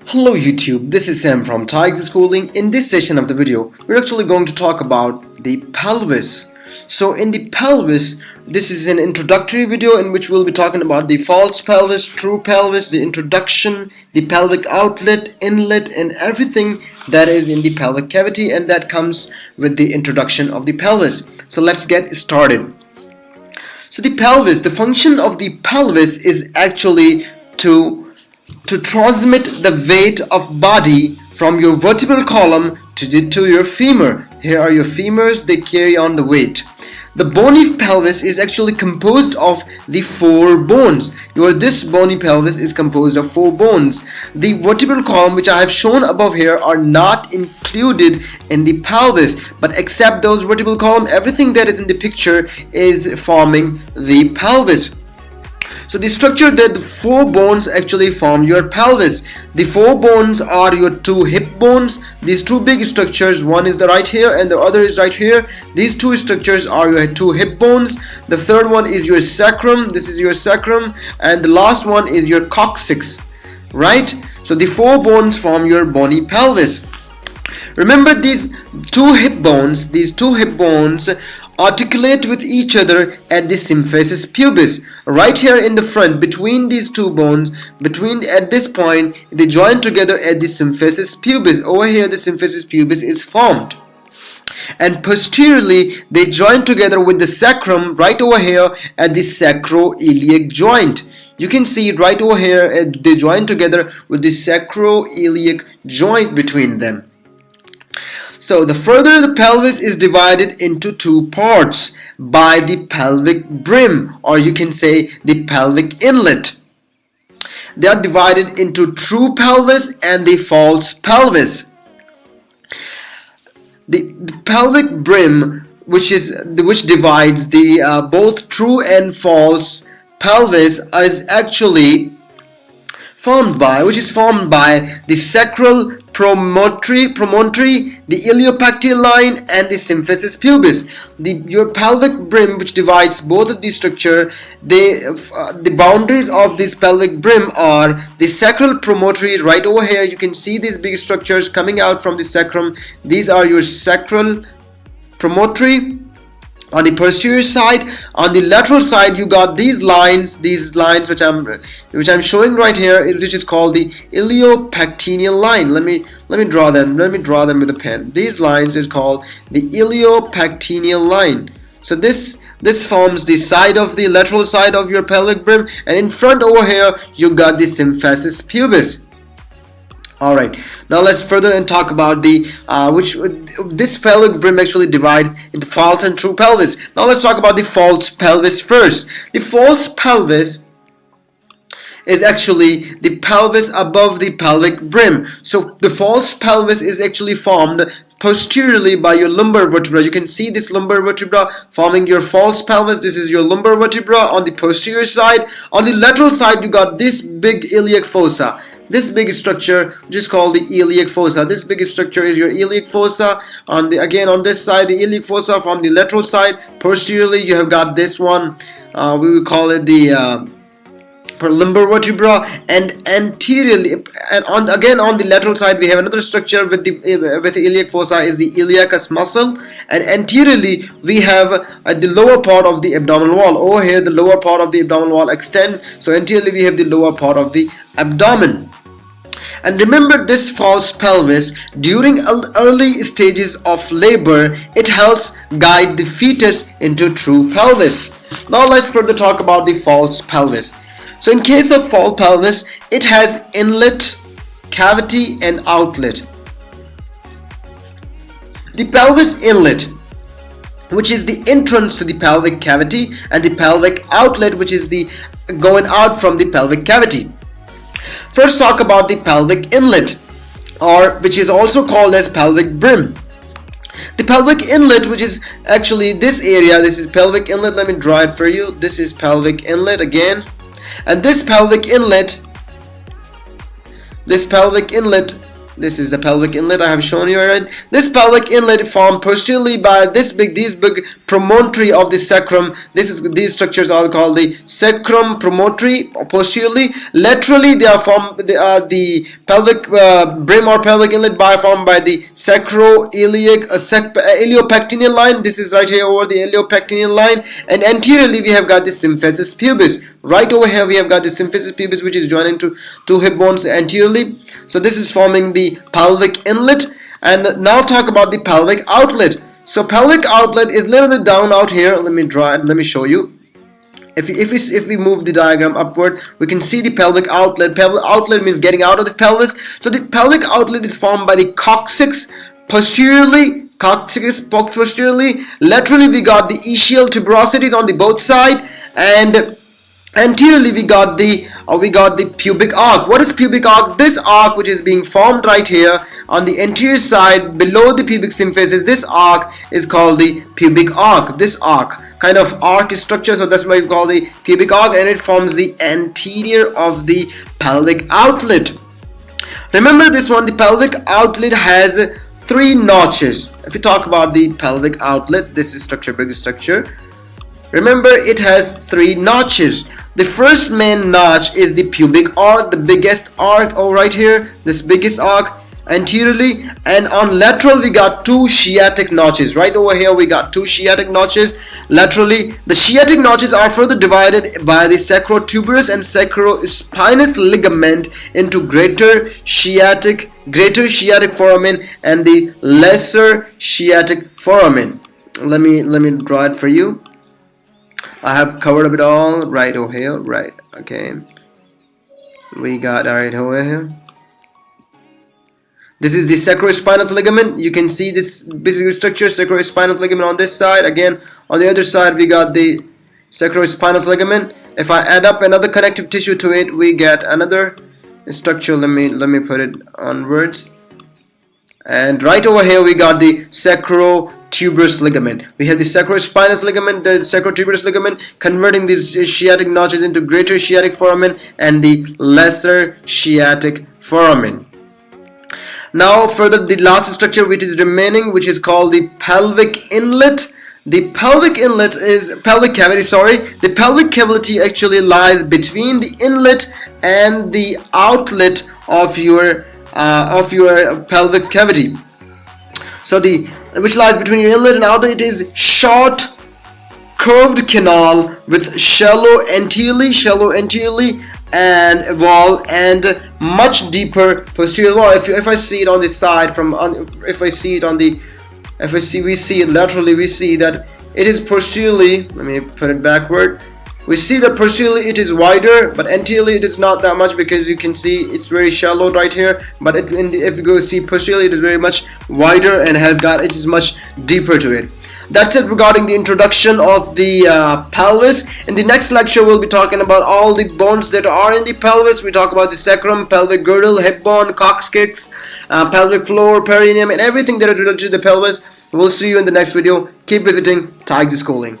Hello YouTube, this is Sam from Tigers Schooling. In this session of the video, we're actually going to talk about the pelvis. So in the pelvis, this is an introductory video in which we'll be talking about the false pelvis, true pelvis, the introduction, the pelvic outlet, inlet, and everything that is in the pelvic cavity, and that comes with the introduction of the pelvis. So let's get started. So the pelvis, the function of the pelvis is actually to transmit the weight of body from your vertebral column to your femur. Here are your femurs, they carry on the weight. The bony pelvis is actually composed of the four bones. This bony pelvis is composed of four bones. The vertebral column, which I have shown above here, are not included in the pelvis, but except those vertebral column, everything that is in the picture is forming the pelvis. So the structure that the four bones actually form your pelvis. The four bones are your two hip bones. These two big structures, one is right here and the other is right here. These two structures are your two hip bones. The third one is your sacrum. This is your sacrum, and the last one is your coccyx, right? So the four bones form your bony pelvis. Remember, these two hip bones articulate with each other at the symphysis pubis. Right here in the front, between these two bones, at this point, they join together at the symphysis pubis. Over here, the symphysis pubis is formed. And posteriorly, they join together with the sacrum right over here at the sacroiliac joint. You can see it right over here, they join together with the sacroiliac joint between them. So the further the pelvis is divided into two parts by the pelvic brim, or you can say the pelvic inlet. They are divided into true pelvis and the false pelvis. The pelvic brim, which divides the both true and false pelvis, is actually formed by the sacral promontory, the iliopacteal line, and the symphysis pubis. Your pelvic brim, which divides both of these structures, the boundaries of this pelvic brim are the sacral promontory. Right over here, you can see these big structures coming out from the sacrum. These are your sacral promontory. On the posterior side, on the lateral side, you got these lines which I'm showing right here, which is called the iliopacteal line. Let me draw them with a pen. These lines is called the iliopacteal line. So this forms the side of the lateral side of your pelvic brim, and in front over here you got the symphysis pubis. Alright, now let's further and talk about this pelvic brim actually divides into false and true pelvis. Now let's talk about the false pelvis first. The false pelvis is actually the pelvis above the pelvic brim. So the false pelvis is actually formed posteriorly by your lumbar vertebra. You can see this lumbar vertebra forming your false pelvis. This is your lumbar vertebra on the posterior side. On the lateral side, you got this big iliac fossa. This big structure, which is called the iliac fossa. This big structure is your iliac fossa. On this side, the iliac fossa from the lateral side. Posteriorly, you have got this one. We will call it the lumbar vertebra. And anteriorly, and on the lateral side, we have another structure with the iliac fossa is the iliacus muscle. And anteriorly, we have the lower part of the abdominal wall. Over here, the lower part of the abdominal wall extends. So anteriorly, we have the lower part of the abdomen. And remember, this false pelvis, during early stages of labor, it helps guide the fetus into true pelvis. Now let's further talk about the false pelvis. So in case of false pelvis, it has inlet, cavity, and outlet. The pelvis inlet, which is the entrance to the pelvic cavity, and the pelvic outlet, which is the going out from the pelvic cavity. First, talk about the pelvic inlet, or which is also called as pelvic brim. The pelvic inlet, which is actually this area, this is pelvic inlet. Let me draw it for you. This is pelvic inlet again, and this pelvic inlet This is the pelvic inlet I have shown you, right? This pelvic inlet formed posteriorly by these big promontory of the sacrum. These structures are called the sacrum promontory posteriorly. Laterally, they are formed. The pelvic brim or pelvic inlet formed by the sacroiliac iliopectineal line. This is right here over the iliopectineal line. And anteriorly, we have got the symphysis pubis. Right over here we have got the symphysis pubis, which is joining to two hip bones anteriorly. So this is forming the pelvic inlet. And now talk about the pelvic outlet. So pelvic outlet is a little bit down out here. Let me draw it. Let me show you. If we move the diagram upward, we can see the pelvic outlet. Pelvic outlet means getting out of the pelvis. So the pelvic outlet is formed by the coccyx posteriorly. Laterally we got the ischial tuberosities on the both side, and anteriorly we got the pubic arc. What is pubic arc? This arc which is being formed right here on the anterior side below the pubic symphysis, this arc is called the pubic arc. This arc kind of arc structure, so that's why we call the pubic arc, and it forms the anterior of the pelvic outlet. Remember this one, the pelvic outlet has 3 notches. If you talk about the pelvic outlet, this is structure, big structure. Remember, it has 3 notches. The first main notch is the pubic arc, the biggest arc right here, this biggest arc anteriorly, and on lateral we got 2 sciatic notches. Right over here we got 2 sciatic notches laterally. The sciatic notches are further divided by the sacrotuberous and sacrospinous ligament into greater sciatic foramen and the lesser sciatic foramen. Let me draw it for you. I have covered up it all right over here, right? Okay, we got right over here. This is the sacrospinous ligament. You can see this basic structure, sacrospinous ligament on this side. Again, on the other side, we got the sacrospinous ligament. If I add up another connective tissue to it, we get another structure. Let me put it onwards. And right over here, we got the sacrotuberous ligament. We have the sacrospinous ligament, the sacrotuberous ligament, converting these sciatic notches into greater sciatic foramen and the lesser sciatic foramen. Now further, the last structure which is remaining, which is called the pelvic inlet. The pelvic inlet is pelvic cavity. The pelvic cavity actually lies between the inlet and the outlet of your pelvic cavity. So which lies between your inlet and outlet, it is short curved canal with shallow anteriorly and wall and much deeper posterior wall. If I see it on the side we see it laterally, we see that it is posteriorly. Let me put it backward. We see that posteriorly it is wider, but anteriorly it is not that much, because you can see it's very shallow right here. But if you go see posteriorly, it is very much wider and it is much deeper to it. That's it regarding the introduction of the pelvis. In the next lecture, we'll be talking about all the bones that are in the pelvis. We talk about the sacrum, pelvic girdle, hip bone, coccyx, pelvic floor, perineum, and everything that is related to the pelvis. We'll see you in the next video. Keep visiting Tiger Schooling.